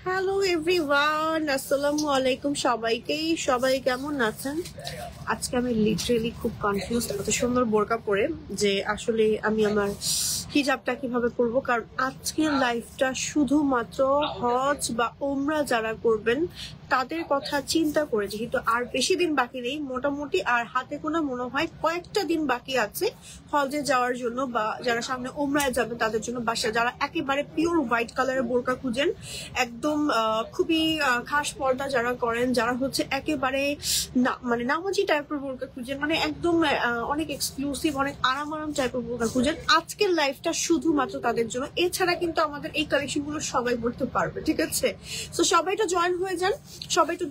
Hello everyone, আসসালামু আলাইকুম সবাইকে। সবাই কেমন আছেন? আজকে আমি লিটারেলি খুব কনফিউজ, এত সুন্দর বোরকা পরে যে আসলে আমি আমার হিজাবটা কিভাবে করব। কারণ আজকের লাইফটা শুধুমাত্র হজ বা ওমরা যারা করবেন তাদের কথা চিন্তা করে, যেহেতু আর বেশি দিন বাকি নেই, মোটামুটি আর হাতে গোনা মনে হয় কয়েকটা দিন বাকি আছে হজে যাওয়ার জন্য, বা যারা সামনে ওমরায় যাবে তাদের জন্য। বাসা যারা একেবারে পিওর হোয়াইট কালারের বোরকা খুঁজেন, একদম খুবই খাস পর্দা যারা করেন, যারা হচ্ছে একেবারে মানে নামাজি টাইপের বোরকা খুঁজেন, মানে একদম অনেক এক্সক্লুসিভ, অনেক আরাম টাইপের বোরকা খুঁজেন, আজকের লাইফটা শুধুমাত্র তাদের জন্য। এছাড়া কিন্তু আমাদের এই কালেকশন গুলো সবাই পড়তে পারবে, ঠিক আছে? তো সবাই একটু জয়েন হয়ে যান, সবাই একটু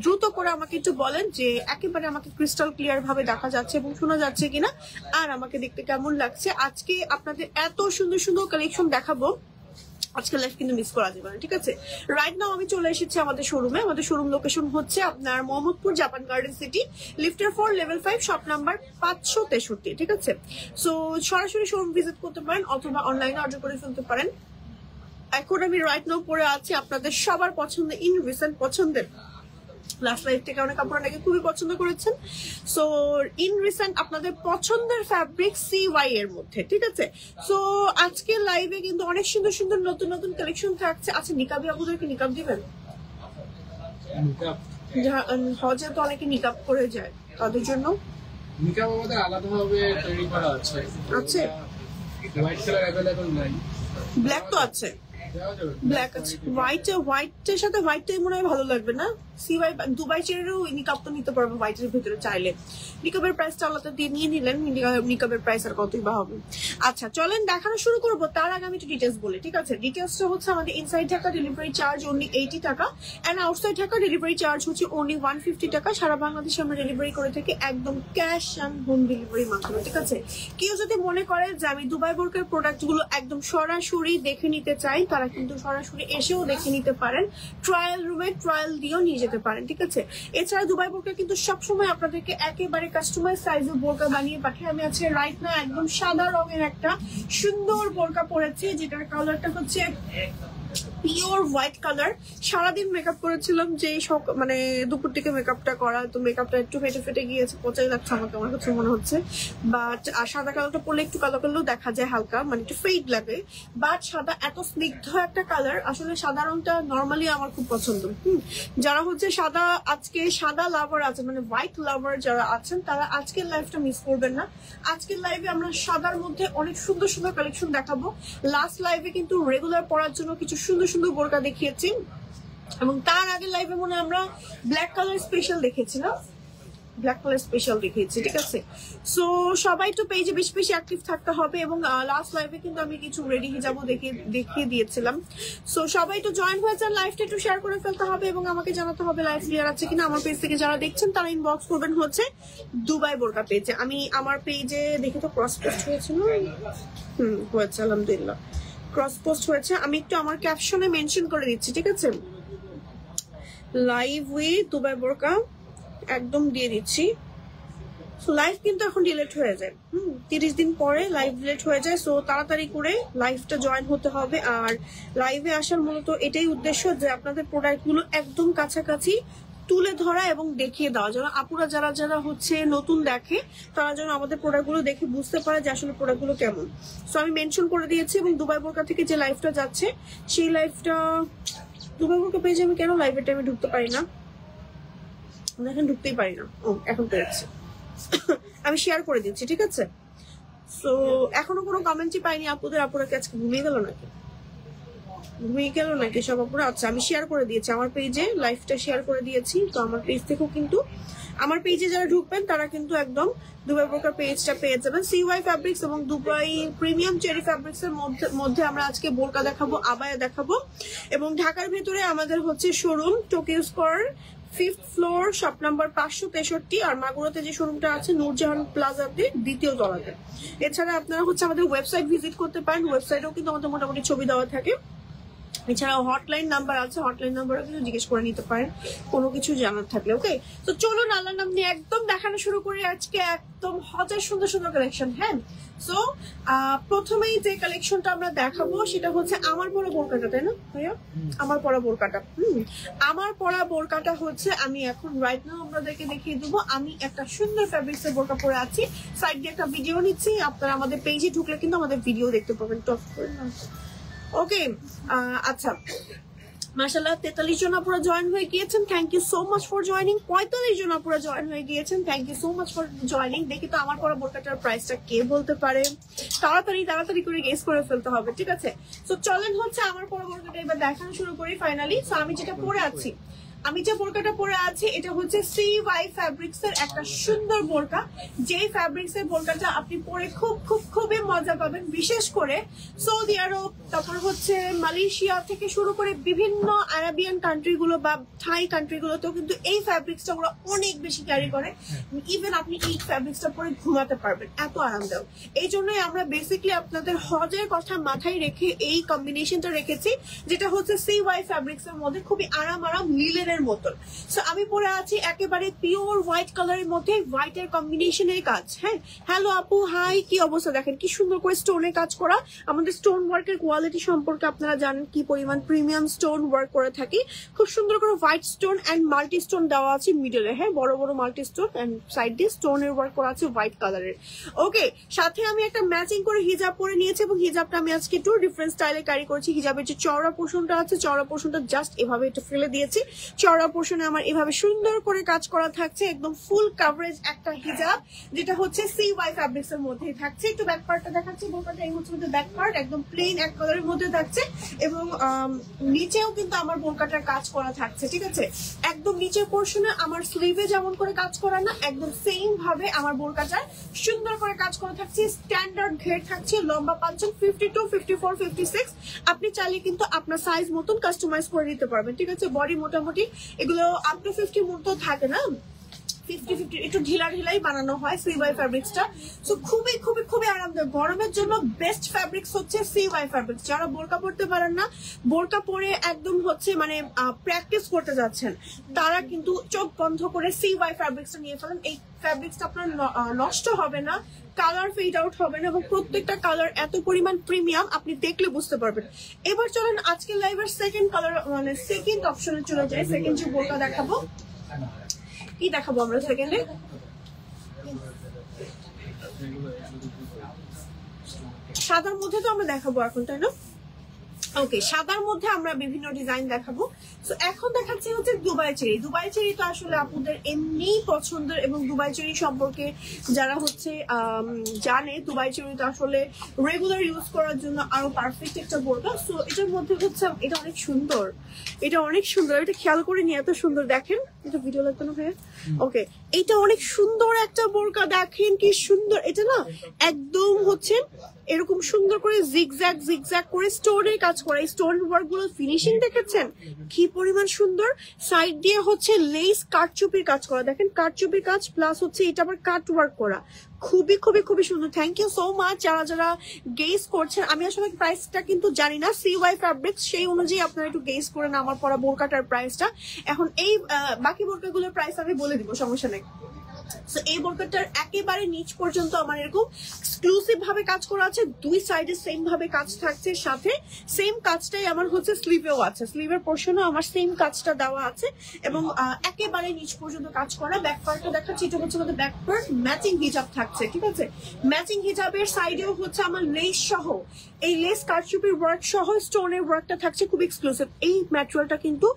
দ্রুত করে আমাকে একটু বলেন যে একেবারে আমাকে ক্রিস্টাল ক্লিয়ার ভাবে দেখা যাচ্ছে এবং শোনা যাচ্ছে কিনা, আর আমাকে দেখতে কেমন লাগছে। আজকে আপনাদের এত সুন্দর সুন্দর কালেকশন দেখাবো, আজকের লাইফ কিন্তু মিস করা যাবে না, ঠিক আছে? রাইট নাও আমি চলে এসেছি আমাদের শোরুমে। আমাদের শোরুম লোকেশন হচ্ছে আপনার Mohammadpur Japan garden city, লিফটার 4 level 5, shop number 563, ঠিক আছে? সো সরাসরি শোরুম ভিজিট করতে পারেন অথবা অনলাইনে অর্ডার করে ফেলতে পারেন। এখন আমি রাইট নাও পরে আছি আপনাদের সবার পছন্দের ইন রিসেন্ট পছন্দের, লাস্ট লাইফ থেকে অনেক আপনারা নাকি খুবই পছন্দ করেছেন। সো ইন রিসেন্ট আপনাদের পছন্দের ফ্যাব্রিক CY এর মধ্যে, ঠিক আছে? সো আজকের লাইভে কিন্তু অনেক সুন্দর সুন্দর নতুন নতুন কালেকশন থাকছে। আচ্ছা, নিকাবি আপুদেরকে নিকাব দিবেন? হজে তো অনেকে নিকাব করে যায়, তাদের জন্য নিকাব আমাদের আলাদাভাবে তৈরি করা আছে। আছে হোয়াইট কালার अवेलेबल নাই, ব্ল্যাক তো আছে, ব্ল্যাক আছে, হোয়াইটের সাথে হোয়াইটটাই মনে হয় ভালো লাগবে না? CY দুবাই চেয়ারেরও নিকাব তো নিতে পারবো হোয়াইটের ভিতরে চাইলে। নিকাবের প্রাইসটা আলাদা দিয়ে নিয়ে নিলেন, নিকাবের প্রাইস আর কতই বা হবে। আচ্ছা চলেন দেখানো শুরু করবো, তার আগে আমি একটু ডিটেলস বলি, ঠিক আছে? ডিটেলসটা হচ্ছে আমাদের inside Dhaka delivery charge only 80 টাকা, and outside Dhaka delivery charge হচ্ছে অনলি 150 টাকা। সারা বাংলাদেশে আমরা ডেলিভারি করে থাকি একদম ক্যাশ অ্যান্ড হোম ডেলিভারি মাধ্যমে, ঠিক আছে? কেউ যদি মনে করে যে আমি দুবাই বোরকার প্রোডাক্ট গুলো একদম সরাসরি দেখে নিতে চাই, তারা কিন্তু সরাসরি এসেও দেখে নিতে পারেন, ট্রায়াল রুমে ট্রায়াল দিয়েও নিয়ে যেতে পারেন, ঠিক আছে? এছাড়া দুবাই বোরকা কিন্তু সবসময় আপনাদেরকে একেবারে কাস্টমাইজ সাইজের বোরকা বানিয়ে পাঠিয়ে। আমি আজকে রাইট না একদম সাদা রঙের একটা সুন্দর বোরকা পরেছি, যেটার কালারটা হচ্ছে পিওর হোয়াইট কালার। সারাদিন মেকআপ করেছিলাম, যে মানে দুপুর থেকে মেকআপটা করা, তো মেকআপটা একটু ফেটে ফেটে গিয়েছে, পচাই লাগছে আমাকে, আমার কাছে মনে হচ্ছে। বাট সাদা কালারটা পরলে একটু কালো কালো দেখা যায়, হালকা মানে একটু ফেড লাগে। বাট সাদা এত স্নিগ্ধ একটা কালার, আসলে সাদা রংটা নর্মালি আমার খুব পছন্দ। যারা হচ্ছে সাদা, আজকে সাদা লাভার আছে, মানে হোয়াইট লাভার যারা আছেন, তারা আজকের লাইফটা মিস করবেন না। আজকের লাইভে আমরা সাদার মধ্যে অনেক সুন্দর সুন্দর কালেকশন দেখাবো। লাস্ট লাইভে কিন্তু রেগুলার পরার জন্য কিছু সুন্দর সুন্দর বোরকা দেখিয়েছি, এবং তার আগে লাইভে মনে আমরা ব্ল্যাক কালার স্পেশাল দেখেছি না, ব্ল্যাক কালার স্পেশাল দেখিয়েছি, ঠিক আছে? সো সবাই তো পেজে বেশি বেশি অ্যাক্টিভ থাকতে হবে, এবং লাস্ট লাইভে কিন্তু আমি কিছু রেডি হিজাবও দেখিয়ে দিয়েছিলাম। সো সবাই তো জয়েন হয়ে যান, লাইভটা একটু শেয়ার করে ফেলতে হবে এবং আমাকে জানাতে হবে লাইভ ক্লিয়ার আছে কিনা। আমার পেজ থেকে যারা দেখছেন তারা ইনবক্স করবেন হচ্ছে দুবাই বোরকা পেজে। আমি আমার পেজে দেখে তো ক্রস পোস্ট হয়েছিল, হয়েছে আলহামদুলিল্লাহ, ক্রস পোস্ট হয়েছে। আমি একটু আমার ক্যাপশনে মেনশন করে দিচ্ছি, ঠিক আছে? লাইভ উইথ দুবাই বোরকা একদম দিয়ে দিচ্ছি। সো লাইভ কিন্তু এখন ডিলিট হয়ে যায়, 30 দিন পরে লাইভ ডিলিট হয়ে যায়। সো তাড়াতাড়ি করে লাইভটা জয়েন হতে হবে। আর লাইভে আসার মূলত এটাই উদ্দেশ্য যে আপনাদের প্রোডাক্ট গুলো একদম কাছাকাছি তুলে ধরা এবং দেখিয়ে দেওয়া, যেন আপুরা যারা যারা হচ্ছে নতুন দেখে তারা যেন আমাদের প্রোডাক্ট গুলো দেখে বুঝতে পারে যে আসলে প্রোডাক্ট গুলো কেমন। সো আমি মেনশন করে দিয়েছি, এবং দুবাই বোরকা থেকে যে লাইভটা যাচ্ছে সেই লাইভটা দুবাই বোরকা পেজে আমি কেন লাইভের টাইমে ঢুকতে পারি না, এখন ঢুকতেই পারি না। এখন পেরেছি, আমি শেয়ার করে দিচ্ছি, ঠিক আছে? সো এখনো কোনো কমেন্টই পাইনি আপুদের। আপুরা কি আজকে ঘুমিয়ে গেল নাকি সব আপুরা? আচ্ছা আমি শেয়ার করে দিয়েছি আমার পেজে, লাইভটা শেয়ার করে দিয়েছি। তো আমার পেজ থেকেও কিন্তু, আমার পেজে যারা ঢুকবেন তারা কিন্তু একদম দুবাই বোরকার পেজটা পেয়ে যাবেন। CY ফ্যাব্রিক্স এবং দুবাই প্রিমিয়াম চেরি ফ্যাব্রিক্স এর মধ্যে আমরা আজকে বোরকা দেখাবো, আবায়া দেখাবো। এবং ঢাকার ভেতরে আমাদের হচ্ছে showroom Tokyo square 5th floor, shop number 563, আর মাগুরাতে যে শোরুমটা আছে নূরজাহান প্লাজাতে 2য় তলাতে। এছাড়া আপনারা হচ্ছে আমাদের ওয়েবসাইট ভিজিট করতে পারেন, ওয়েবসাইটেও কিন্তু আমাদের মোটামুটি ছবি দেওয়া থাকে। এছাড়াও হটলাইন নাম্বার আছে, হটলাইন নাম্বারও কিন্তু জিজ্ঞেস করে নিতে পারেন কোনো কিছু জানার থাকলে। ওকে, তো চলুন আল্লাহর নাম নিয়ে একদম দেখানো শুরু করি আজকে একদম হাজার সুন্দর সুন্দর কালেকশন। হ্যাঁ, সো প্রথমেই যে কালেকশনটা আমরা দেখাবো সেটা হচ্ছে আমার পরা বোরকাটা, তাই না ভাইয়া? আমার পরা বোরকাটা, আমার পরা বোরকাটা হচ্ছে আমি এখন রাইট নাও আপনাদেরকে দেখিয়ে দেবো। আমি একটা সুন্দর ফ্যাব্রিক্সের বোরকা পরে আছি, সাইড দিয়ে একটা ভিডিও নিচ্ছি। আপনারা আমাদের পেজে ঢুকলে কিন্তু আমাদের ভিডিও দেখতে পাবেন। টপ করে না, ওকে। আচ্ছা, মাশাআল্লাহ 43 জন আপুরা জয়েন হয়ে গিয়েছেন, thank you so much for joining. 45 জন আপুরা জয়েন হয়ে গিয়েছেন, thank you so much for joining. দেখি তো আমার পরা বোরকাটার প্রাইসটা কে বলতে পারে, তাড়াতাড়ি করে গেস করে ফেলতে হবে, ঠিক আছে? তো চলেন হচ্ছে আমার পরা বোরকাটা এবার দেখানো শুরু করি ফাইনালি। সো আমি যেটা পরে আছি, আমি যে বোরকাটা পরে আছি এটা হচ্ছে CY ফ্যাব্রিক্স এর একটা সুন্দর বোরকা। যে ফ্যাব্রিক্স এর বোরকাটা আপনি পরে খুবই মজা পাবেন, বিশেষ করে সৌদি আরব, তারপর হচ্ছে মালয়েশিয়া থেকে শুরু করে বিভিন্ন আরাবিয়ান কান্ট্রি গুলো বা থাই কান্ট্রি গুলোতেও কিন্তু এই ফ্যাব্রিক্সটা ওরা অনেক বেশি ক্যারি করে। ইভেন আপনি এই ফ্যাব্রিক্সটা পরে ঘুমাতে পারবেন, এত আরামদায়ক। এই জন্যই আমরা বেসিক্যালি আপনাদের হজের কথা মাথায় রেখে এই কম্বিনেশনটা রেখেছি, যেটা হচ্ছে CY ফ্যাব্রিক্স এর মধ্যে খুবই আরাম লিলেনের মতন। সো আমি পরে আছি একেবারে পিওর হোয়াইট কালারের মধ্যে, হোয়াইটের কম্বিনেশনের কাজ। হ্যাঁ, হ্যালো আপু, হাই, কি অবস্থা? দেখেন কি সুন্দর করে স্টোনের কাজ করা। আমাদের স্টোন ওয়ার্কের কোয়ালিটি সম্পর্কে আপনারা জানেন কি পরিমাণ প্রিমিয়াম স্টোন ওয়ার্ক করে থাকি। খুব সুন্দর করে white stone and multi stone দেওয়া আছে মিডলে। হ্যাঁ, বড় বড় মাল্টি স্টোন এন্ড সাইড দিয়ে স্টোনের ওয়ার্ক করা আছে হোয়াইট কালারের। ওকে, সাথে আমি একটা ম্যাচিং করে হিজাব পরে নিয়েছি এবং হিজাবটা আমি আজকে একটু ডিফারেন্ট স্টাইলে ক্যারি করেছি। হিজাবের যে চওড়া পোর্শনটা আছে, চওড়া পোর্শনটা জাস্ট এভাবে একটু ফেলে দিয়েছি। চওড়া পোর্শনে আমার এভাবে সুন্দর করে কাজ করা থাকছে, একদম ফুল কভারেজ একটা হিজাব, যেটা হচ্ছে CY ফ্যাব্রিক্স এর মধ্যেই থাকছে। একটু ব্যাক পার্টটা দেখাচ্ছি, বোরকাটা এই হচ্ছে ব্যাক পার্ট, একদম প্লেন এক কালারের মধ্যে থাকছে এবং নিচেও কিন্তু আমার বোরকাটার কাজ করা থাকছে, ঠিক আছে? একদম নিচের পোর্শনে আমার স্লিভে যেমন করে কাজ করা না, একদম সেম ভাবে আমার বোরকাটার সুন্দর করে কাজ করা থাকছে। স্ট্যান্ডার্ড ঘের থাকছে, লম্বা পাচ্ছেন 52, 54, 56। আপনি চাইলে কিন্তু আপনার সাইজ মতন কাস্টমাইজ করে নিতে পারবেন, ঠিক আছে? বডি মোটামুটি এগুলো আপ টু 50 মতো থাকে না, 50-50 একটু ঢিলাই বানানো হয় CY ফ্যাব্রিক্সটা। সো খুবই আরামদায়ক। গরমের জন্য বেস্ট ফ্যাব্রিক্স হচ্ছে CY ফ্যাব্রিক্স। যারা বোরকা পরতে পারেন না, বোরকা পরে একদম হচ্ছে মানে প্র্যাকটিস করতে যাচ্ছেন, তারা কিন্তু চোখ বন্ধ করে CY ফ্যাব্রিক্সটা নিয়ে ফেলেন। এই ফ্যাব্রিক্সটা আপনার নষ্ট হবে না, কালার ফেড আউট হবে না এবং প্রত্যেকটা কালার এত পরিমাণ প্রিমিয়াম, আপনি দেখলে বুঝতে পারবেন। এবার চলেন আজকে লাইভের সেকেন্ড কালার মানে সেকেন্ড অপশনে চলে যায়। সেকেন্ড যে বোরকা দেখাবো, কি দেখাবো আমরা সেকেন্ডে? সাদার মধ্যে তো আমরা দেখাবো এখন, তাই না? ওকে, সাদার মধ্যে আমরা বিভিন্ন ডিজাইন দেখাবো। তো এখন দেখাচ্ছি হচ্ছে দুবাই চেরি। দুবাই চেরি তো আসলে আপনাদের এমনি পছন্দের এবং দুবাই চেরি সম্পর্কে যারা হচ্ছে জানে, দুবাই চেরি তো আসলে রেগুলার ইউজ করার জন্য আরো পারফেক্ট একটা বোরকা। সো এটার মধ্যে হচ্ছে এটা অনেক সুন্দর, এটা খেয়াল করে নিয়ে এত সুন্দর। দেখেন, এটা ভিডিও লাগবে না ভাইয়া? ওকে, এটা অনেক সুন্দর একটা বোরকা, দেখেন কি সুন্দর। এটা না একদম হচ্ছে এরকম সুন্দর করে জিগজ্যাগ করে স্টোনের কাজ করা। এই স্টোন ওয়ার্ক গুলো ফিনিশিং দেখেছেন কি পরিমাণ সুন্দর। সাইড দিয়ে হচ্ছে লেস কাটচুপির কাজ করা, দেখেন কাটচুপির কাজ প্লাস হচ্ছে এটা আবার কাট ওয়ার্ক করা। খুবই সুন্দর। থ্যাংক ইউ সো মাচ যারা গেস করছেন। আমি আসলে প্রাইসটা কিন্তু জানি না, CY ফ্যাব্রিক্স, সেই অনুযায়ী আপনারা একটু গেস করে না আমার পরা বোরকাটার প্রাইসটা। এখন এই বাকি বোরকাগুলোর প্রাইস আমি বলে দিব, সমস্যা নেই। সো এই বোরকাটার একেবারে নিচ পর্যন্ত আমার এরকম এক্সক্লুসিভ ভাবে কাজ করা আছে, দুই সাইডে সেম ভাবে কাজ থাকছে, সাথে সেম কাজটাই আমার হচ্ছে স্লিভেও আছে, স্লিভের পোর্শনও আমার সেম কাজটা দেওয়া আছে এবং একেবারে নিচ পর্যন্ত কাজ করা। ব্যাক পার্টটা দেখাচ্ছি, এটা হচ্ছে আমাদের ব্যাক পার্ট, ম্যাচিং হিজাব থাকছে, ঠিক আছে? ম্যাচিং হিজাবের সাইডেও হচ্ছে আমার লেস সহ, এই লেস কারচুপির ওয়ার্ক সহ স্টোনের ওয়ার্কটা থাকছে, খুব এক্সক্লুসিভ। এই ম্যাটেরিয়ালটা কিন্তু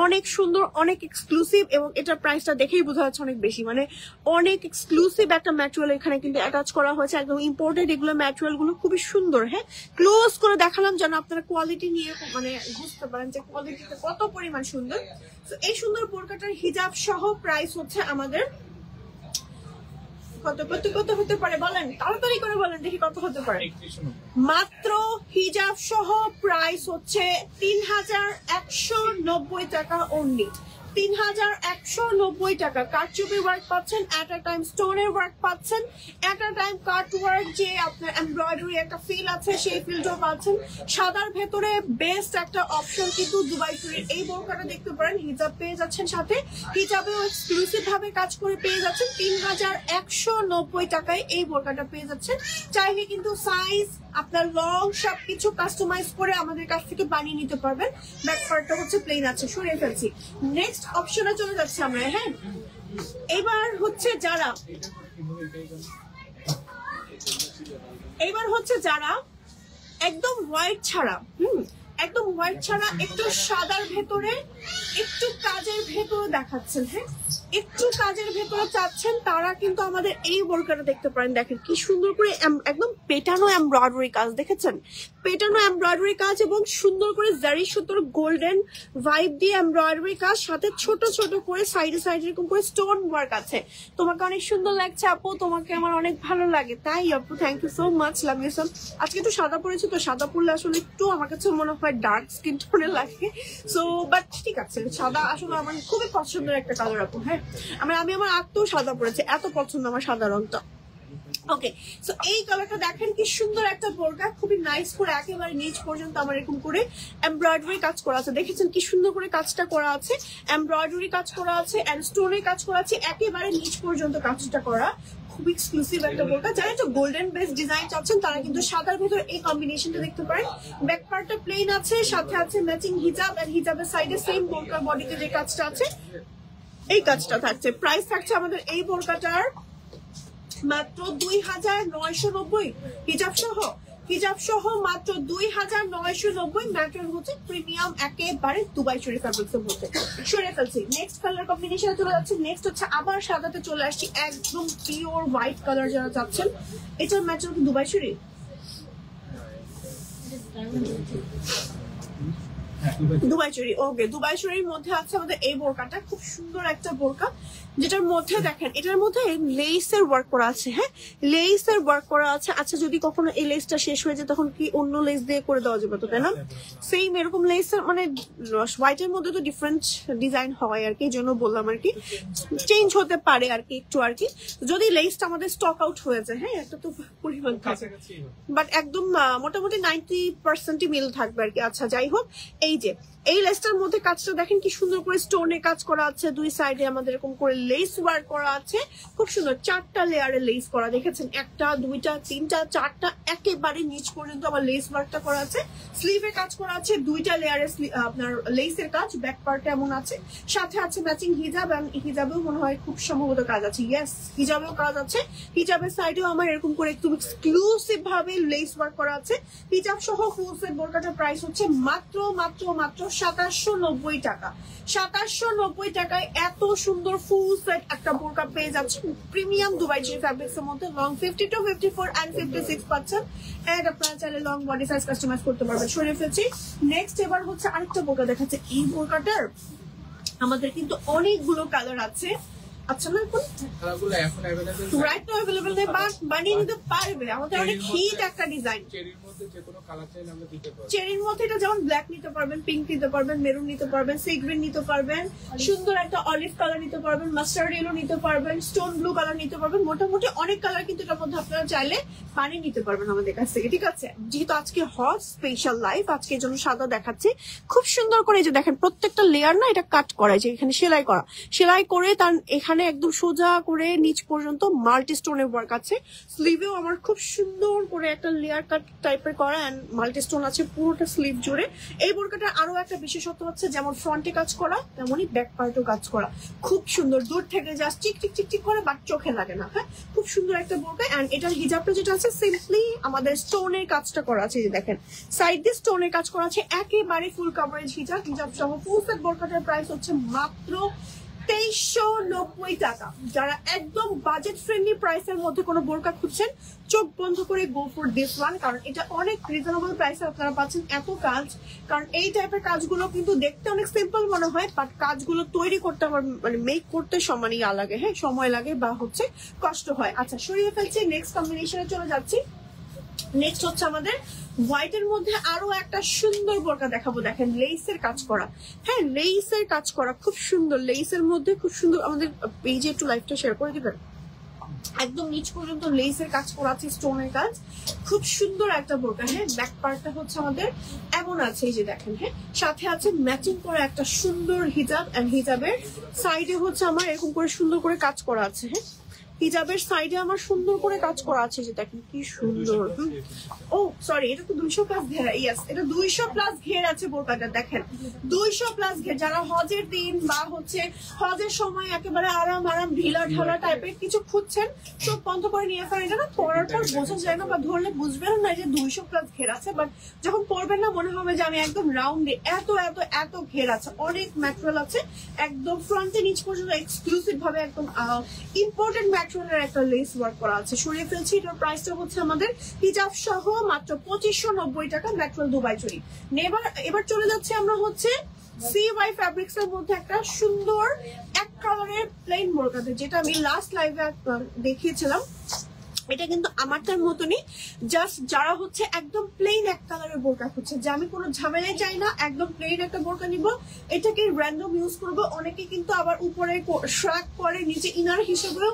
অনেক সুন্দর, অনেক এক্সক্লুসিভ এবং এটার প্রাইসটা দেখেই বোঝা যাচ্ছে অনেক বেশি, মানে অনেক এক্সক্লুসিভ একটা ম্যাটেরিয়াল এখানে কিন্তু অ্যাটাচ করা হয়েছে, একদম ইম্পোর্টেড এগুলো ম্যাটেরিয়াল গুলো খুবই সুন্দর। হ্যাঁ, ক্লোজ করে দেখালাম যেন আপনারা কোয়ালিটি নিয়ে মানে বুঝতে পারেন যে কোয়ালিটিটা কত পরিমাণ সুন্দর। তো এই সুন্দর বোরকাটার হিজাব সহ প্রাইস হচ্ছে আমাদের কত হতে পারে বলেন, তাড়াতাড়ি করে বলেন দেখি কত হতে পারে। মাত্র হিজাব সহ প্রাইস হচ্ছে 3190 টাকা অনলি। 3190 টাকা। কারচুপি ওয়ার্ক পাচ্ছেন, এট আ টাইম স্টোনের ওয়ার্ক পাচ্ছেন, এট আ টাইম কাট ওয়ার্ক, যে আপনার এমব্রয়ডারি একটা ফিল আছে সেই ফিলটাও পাচ্ছেন। সাদার ভেতরে বেস্ট একটা অপশন কিন্তু দুবাই চুরির এই বোরকাটা দেখতে পারেন। হিজাব পেয়ে যাচ্ছেন, সাথে হিজাবেও এক্সক্লুসিভ ভাবে কাজ করে পেয়ে যাচ্ছেন। 3190 টাকায় এই বোরকাটা পেয়ে যাচ্ছেন। চাইলে কিন্তু সাইজ আপনার লং সবকিছু কাস্টমাইজ করে আমাদের কাছ থেকে বানিয়ে নিতে পারবেন। ব্যাক পার্টটা হচ্ছে প্লেন আছে, সরিয়ে ফেলছি। নেক্সট অপশনে চলে যাচ্ছে আমরা। হ্যাঁ, এবার হচ্ছে যারা একদম হোয়াইট ছাড়া, একদম হোয়াইট ছাড়া একটু সাদার ভেতরে একটু কাজের ভেতরে দেখাচ্ছেন, হ্যাঁ একটু কাজের ভেতরে চাচ্ছেন, তারা কিন্তু আমাদের এই বোরকাটা দেখতে পারেন। দেখেন কি সুন্দর করে একদম পেটানো এমব্রয়ডারি কাজ, দেখেছেন পেটানো এমব্রয়ডারি কাজ এবং সুন্দর করে জারি সুতোর গোল্ডেন ভাইব দিয়ে এমব্রয়ডারি কাজ, সাথে ছোট ছোট করে সাইডে সাইডে এরকম করে স্টোন ওয়ার্ক আছে। তোমাকে অনেক সুন্দর লাগছে আপু, তোমাকে আমার অনেক ভালো লাগে। তাই আপু, thank you so much, love you so. আজকে একটু সাদা পরেছি তো, সাদা পরলে আসলে একটু আমার কাছে মনে হয় ডার্ক স্কিন টোনের লাগে। সো বাট ঠিক আছে, সাদা আসলে আমার খুবই পছন্দের একটা কালার আপু। হ্যাঁ, আমি আমার আত্মও সাদা পরেছি, এত পছন্দ আমার সাদা রংটা। ওকে, সো এই কালারটা দেখেন কি সুন্দর একটা বোরকা, খুবই নাইস করে একেবারে নিচ পর্যন্ত আমার এরকম করে এমব্রয়ডারি কাজ করা আছে। দেখেছেন কি সুন্দর করে কাজটা করা আছে, এমব্রয়ডারি কাজ করা আছে এন্ড স্টোনের কাজ করা আছে, একেবারে নিচ পর্যন্ত কাজটা করা। খুব এক্সক্লুসিভ একটা বোরকা। যারা একটু গোল্ডেন বেস ডিজাইন চাচ্ছেন তারা কিন্তু সাদার ভিতরে এই কম্বিনেশনটা দেখতে পারেন। ব্যাক পার্টটা প্লেন আছে, সাথে আছে ম্যাচিং হিজাব, এন্ড হিজাবের সাইডে সেম বোরকার বডিতে যে কাজটা আছে এই কাজটা থাকছে। প্রাইস থাকছে আমাদের এই বোরকাটার মাত্র 2990, হিজাব সহ মাত্র 2990। ম্যাটেরিয়াল হচ্ছে প্রিমিয়াম, একেবারে দুবাই চুরি ফ্যাব্রিক্সের মধ্যে। সরে ফেলছি, নেক্সট কালার কম্বিনেশনে চলে যাচ্ছে। নেক্সট হচ্ছে আবার সাদাতে চলে আসছি, একদম পিওর হোয়াইট কালার যারা চাচ্ছেন। এটার ম্যাটেরিয়াল কি দুবাই চুরি? দুবাই চুরি। ওকে, দুবাই চুরির মধ্যে আছে আমাদের এই বোরকাটা, খুব সুন্দর একটা বোরকা, যেটার মধ্যে দেখেন এটার মধ্যে লেসের ওয়ার্ক করা আছে। হ্যাঁ, লেসের ওয়ার্ক করা আছে। আচ্ছা, যদি কখনো এই লেসটা শেষ হয়ে যায় তখন কি অন্য লেস দিয়ে করে দেওয়া যাবে তো, তাই না? সেম এরকম লেসের মানে হোয়াইটের মধ্যে তো ডিফারেন্ট ডিজাইন হয় আর কি, এই জন্য বললাম আর কি, চেঞ্জ হতে পারে আর কি একটু আর কি, যদি লেসটা আমাদের স্টক আউট হয়ে যায়। হ্যাঁ, একটা তো পরিমাণ থাকে, বাট একদম মোটামুটি 90% মিল থাকবে আর কি। আচ্ছা, যাই হোক, এই যে এই লেসটার মধ্যে কাজটা দেখেন কি সুন্দর করে স্টোনে কাজ করা আছে, দুই সাইডে আমাদের এরকম করে লেস ওয়ার্ক করা আছে, খুব সুন্দর 4টা লেয়ারে লেস করা। দেখেছেন, 1টা 2টা 3টা 4টা একেবারে নিচ পর্যন্ত আবার লেস ওয়ার্কটা করা আছে। স্লিভে কাজ করা আছে, 2টা লেয়ারে আপনার লেসের কাজ, ব্যাক পার্টে এমন আছে, সাথে আছে ম্যাচিং হিজাব, এন্ড হিজাবেও মনে হয় খুব সম্ভবত কাজ আছে। ইয়েস, হিজাবেও কাজ আছে। হিজাবের সাইডেও আমার এরকম করে একটু এক্সক্লুসিভ ভাবে লেস ওয়ার্ক করা আছে। হিজাব সহ ফুল সেট বোরকাটার প্রাইস হচ্ছে মাত্র 2790 টাকা। 2790 টাকায় এত সুন্দর ফুল সেট একটা বোরকা পেয়ে যাচ্ছে প্রিমিয়াম দুবাই চুরি ফ্যাব্রিক্স এর মধ্যে। লং 52, 54 এন্ড 56 পাচ্ছেন, এন্ড আপনারা চাইলে লং বডি সাইজ কাস্টমাইজ করতে পারবেন। সরিয়ে ফেলছি। নেক্সট এবার হচ্ছে আরেকটা বোরকা দেখাচ্ছে। এই বোরকাটার আমাদের কিন্তু অনেকগুলো কালার আছে। আচ্ছা, না এখন কালারগুলো এখন अवेलेबल রাইট নাও अवेलेबल নেই, বাট বানিয়ে নিতে পারবে। আমাদের অনেক হিট একটা ডিজাইন। চেরির মধ্যে যে কোনো কালার চাইলে আমরা দিতে পারবো। চেরির মধ্যে এটা যেমন ব্ল্যাক নিতে পারবেন, পিঙ্ক নিতে পারবেন, মেরুন নিতে পারবেন, সি গ্রিন নিতে পারবেন, সুন্দর একটা অলিভ কালার নিতে পারবেন, মাস্টার্ড ইয়েলো নিতে পারবেন, স্টোন ব্লু কালার নিতে পারবেন। মোটামুটি অনেক কালার কিন্তু এটার মধ্যে আপনারা চাইলে বানিয়ে নিতে পারবেন আমাদের কাছ থেকে, ঠিক আছে? যেহেতু আজকে হট স্পেশাল লাইভ, আজকে এই জন্য সাদা দেখাচ্ছি। খুব সুন্দর করে এই যে দেখেন প্রত্যেকটা লেয়ার না এটা কাট করা, যে এখানে সেলাই করা, সেলাই করে তার এখানে একদম সোজা করে নিচ পর্যন্ত মাল্টি স্টোনের ওয়ার্ক আছে। স্লিভেও আমার খুব সুন্দর করে একটা লেয়ার কাট টাইপের করা এন্ড মাল্টি স্টোন আছে পুরোটা স্লিভ জুড়ে। এই বোরকাটার আরো একটা বিশেষত্ব হচ্ছে যেমন ফ্রন্টে কাজ করা তেমনই ব্যাক পার্টেও কাজ করা। খুব সুন্দর, দূর থেকে জাস্ট চিক চিক চিক চিক করে, বাট চোখে লাগে না। হ্যাঁ, খুব সুন্দর একটা বোরকা। এন্ড এটার হিজাবটা যেটা আছে সিম্পলি আমাদের স্টোনের কাজটা করা আছে, যে দেখেন সাইড দিয়ে স্টোনের কাজ করা আছে, একেবারে ফুল কভারেজ হিজাব। হিজাব সহ ফুল সেট বোরকাটার প্রাইস হচ্ছে মাত্র 2390 টাকা। যারা একদম বাজেট ফ্রেন্ডলি প্রাইসের মধ্যে কোনো বোরকা খুঁজছেন, চোখ বন্ধ করে গো ফর দিস ওয়ান, কারণ এটা অনেক রিজনেবল প্রাইসে আপনারা পাচ্ছেন এত কাজ। কারণ এই টাইপের কাজগুলো কিন্তু দেখতে অনেক সিম্পল মনে হয়, বাট কাজগুলো তৈরি করতে আমার মানে মেক করতে সময় লাগে। হ্যাঁ, সময় লাগে বা হচ্ছে কষ্ট হয়। আচ্ছা, সরিয়ে ফেলছি। নেক্সট কম্বিনেশনে চলে যাচ্ছি। নেক্সট হচ্ছে আমাদের হোয়াইটের মধ্যে আরো একটা সুন্দর বোরকা দেখাবো। দেখেন লেসের কাজ করা, হ্যাঁ লেসের কাজ করা, খুব সুন্দর লেসের মধ্যে, খুব সুন্দর। আমাদের পেজে একটু লাইভটা শেয়ার করে দিবেন। একদম নিচ পর্যন্ত লেসের কাজ করা আছে, স্টোনের কাজ, খুব সুন্দর একটা বোরকা। হ্যাঁ ব্যাক পার্টটা হচ্ছে আমাদের এমন আছে, এই যে দেখেন, হ্যাঁ সাথে আছে ম্যাচিং করা একটা সুন্দর হিজাব, এন্ড হিজাবের সাইডে হচ্ছে আমার এরকম করে সুন্দর করে কাজ করা আছে। হ্যাঁ হিজাবের সাইডে আমার সুন্দর করে কাজ করা আছে, যে দেখেন কি সুন্দর। ও সরি, এটা তো 200+ ঘেরা, ইয়েস এটা 200+ ঘের আছে বোরকাটা। দেখেন 200+ ঘের। যারা হজের দিন বা হচ্ছে হজের সময় একেবারে আরাম ঢিলা ঢালা টাইপের কিছু খুঁজছেন, চোখ বন্ধ করে নিয়ে ফেলেন। এটা না পরার পর বোঝা যায় না বা ধরলে বুঝবেন না যে 200+ ঘের আছে, বাট যখন পরবেন না মনে হবে যে আমি একদম রাউন্ডে, এত এত এত ঘের আছে, অনেক ম্যাটেরিয়াল আছে, একদম ফ্রন্টে নিচ পর্যন্ত এক্সক্লুসিভ ভাবে একদম ইম্পর্টেন্ট ম্যাটেরিয়ালের একটা লেস ওয়ার্ক করা আছে। সরিয়ে ফেলছি, এটার প্রাইসটা হচ্ছে আমাদের হিজাব সহ মাত্র 2590 টাকা, ম্যাটেরিয়াল দুবাই চুরি। এবার চলে যাচ্ছে আমরা হচ্ছে CY ফ্যাব্রিক্স এর মধ্যে একটা সুন্দর এক কালারের প্লেন বোরকাতে, যেটা আমি লাস্ট লাইভে দেখিয়েছিলাম। এটা কিন্তু আমারটার মতনই, জাস্ট যারা হচ্ছে একদম প্লেন এক কালারের বোরকা খুঁজছে, যে আমি কোনো ঝামেলায় চাই না, একদম প্লেন একটা বোরকা নিব, এটাকে র্যান্ডম ইউজ করবো। অনেকে কিন্তু আবার উপরে শ্রাক করে, নিচে ইনার হিসেবেও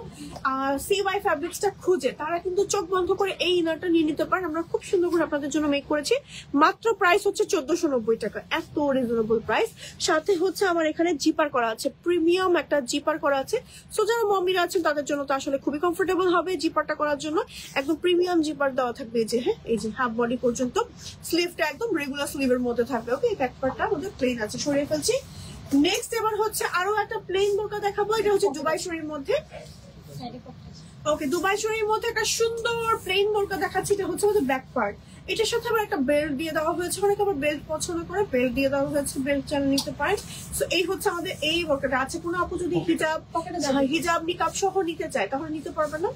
CY ফ্যাব্রিক্সটা খুঁজে, তারা কিন্তু চোখ বন্ধ করে এই ইনারটা নিয়ে নিতে পারেন। আমরা খুব সুন্দর করে আপনাদের জন্য মেক করেছি। মাত্র প্রাইস হচ্ছে 1490 টাকা, এত রিজনেবল প্রাইস। সাথে হচ্ছে আমার এখানে জিপার করা আছে, প্রিমিয়াম একটা জিপার করা আছে। সো যারা মমিরা আছেন তাদের জন্য তো আসলে খুবই কমফোর্টেবল হবে জিপারটা করার জন্য। একদম প্রিমিয়াম জিপার দেওয়া থাকবে, এই যে হ্যাঁ এই যে হাফ বডি পর্যন্ত, স্লিভটা একদম রেগুলার স্লিভের মধ্যে থাকবে। ওকে, ব্যাক পার্টটা আমাদের প্লেন আছে, সরিয়ে ফেলছি। নেক্সট এবার হচ্ছে আরো একটা প্লেন বোরকা দেখাবো। এটা হচ্ছে দুবাই শরীর মধ্যে, ওকে দুবাই শরীর মধ্যে একটা সুন্দর প্লেন বোরকা দেখাচ্ছি। এটা হচ্ছে আমাদের ব্যাক পার্ট, এটার সাথে আবার একটা বেল্ট দিয়ে দেওয়া হয়েছে। অনেকে আবার বেল্ট পছন্দ করে, বেল্ট দিয়ে দেওয়া হয়েছে, বেল্ট চাল নিতে পারেন। সো এই হচ্ছে আমাদের এই বোরকাটা আছে। কোনো আপু যদি হিজাব নিকাব সহ নিতে চায় তাহলে নিতে পারবে না।